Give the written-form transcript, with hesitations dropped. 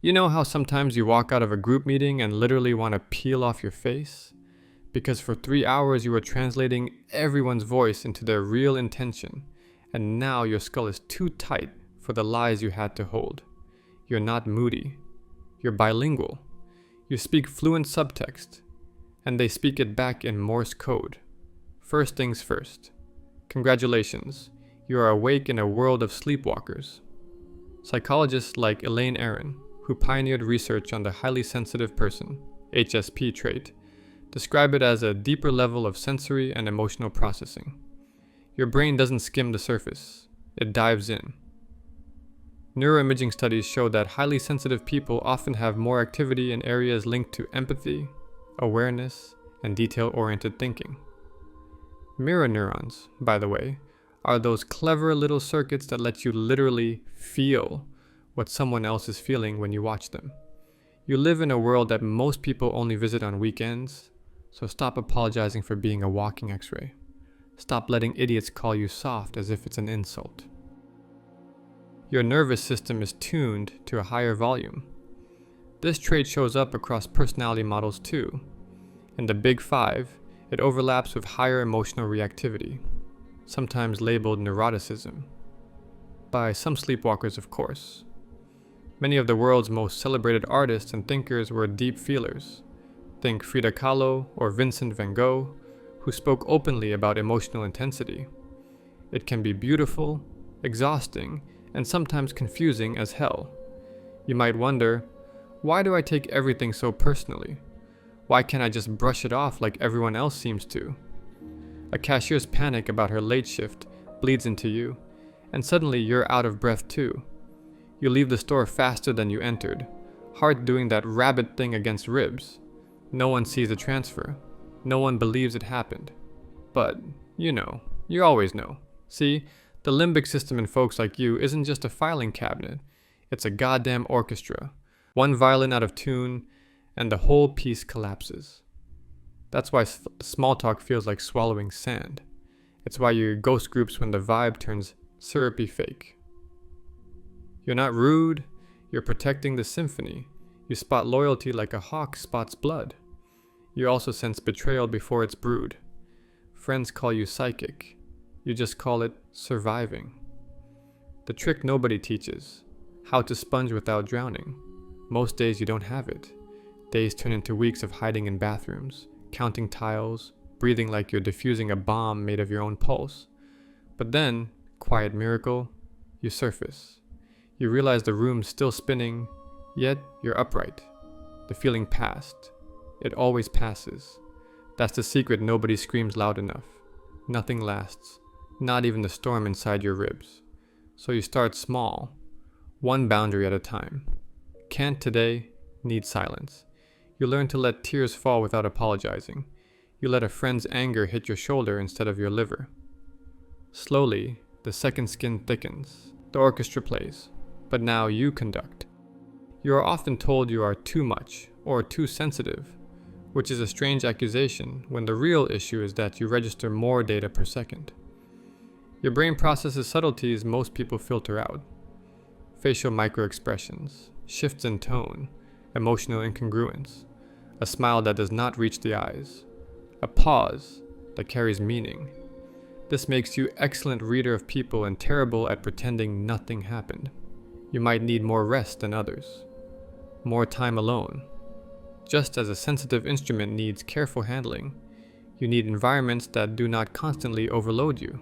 You know how sometimes you walk out of a group meeting and literally want to peel off your face? Because for 3 hours you were translating everyone's voice into their real intention, and now your skull is too tight for the lies you had to hold. You're not moody. You're bilingual. You speak fluent subtext, and they speak it back in Morse code. First things first. Congratulations, you are awake in a world of sleepwalkers. Psychologists like Elaine Aron, who pioneered research on the highly sensitive person, HSP trait, describe it as a deeper level of sensory and emotional processing. Your brain doesn't skim the surface, it dives in. Neuroimaging studies show that highly sensitive people often have more activity in areas linked to empathy, awareness, and detail-oriented thinking. Mirror neurons, by the way, are those clever little circuits that let you literally feel what someone else is feeling when you watch them. You live in a world that most people only visit on weekends, so stop apologizing for being a walking X-ray. Stop letting idiots call you soft as if it's an insult. Your nervous system is tuned to a higher volume. This trait shows up across personality models too. In the Big Five, it overlaps with higher emotional reactivity, sometimes labeled neuroticism, by some sleepwalkers, of course. Many of the world's most celebrated artists and thinkers were deep feelers. Think Frida Kahlo or Vincent van Gogh, who spoke openly about emotional intensity. It can be beautiful, exhausting, and sometimes confusing as hell. You might wonder, why do I take everything so personally? Why can't I just brush it off like everyone else seems to? A cashier's panic about her late shift bleeds into you, and suddenly you're out of breath too. You leave the store faster than you entered, heart doing that rabbit thing against ribs. No one sees the transfer. No one believes it happened. But, you always know. See, the limbic system in folks like you isn't just a filing cabinet. It's a goddamn orchestra. One violin out of tune, and the whole piece collapses. That's why small talk feels like swallowing sand. It's why you ghost groups when the vibe turns syrupy fake. You're not rude, you're protecting the symphony. You spot loyalty like a hawk spots blood. You also sense betrayal before it's brewed. Friends call you psychic. You just call it surviving. The trick nobody teaches: how to sponge without drowning. Most days you don't have it. Days turn into weeks of hiding in bathrooms, counting tiles, breathing like you're diffusing a bomb made of your own pulse. But then, quiet miracle, you surface. You realize the room's still spinning, yet you're upright. The feeling passed. It always passes. That's the secret nobody screams loud enough. Nothing lasts, not even the storm inside your ribs. So you start small, one boundary at a time. Can't today, need silence. You learn to let tears fall without apologizing. You let a friend's anger hit your shoulder instead of your liver. Slowly, the second skin thickens. The orchestra plays, but now you conduct. You are often told you are too much or too sensitive, which is a strange accusation when the real issue is that you register more data per second. Your brain processes subtleties most people filter out. Facial microexpressions, shifts in tone, emotional incongruence, a smile that does not reach the eyes, a pause that carries meaning. This makes you excellent reader of people and terrible at pretending nothing happened. You might need more rest than others, more time alone. Just as a sensitive instrument needs careful handling, you need environments that do not constantly overload you.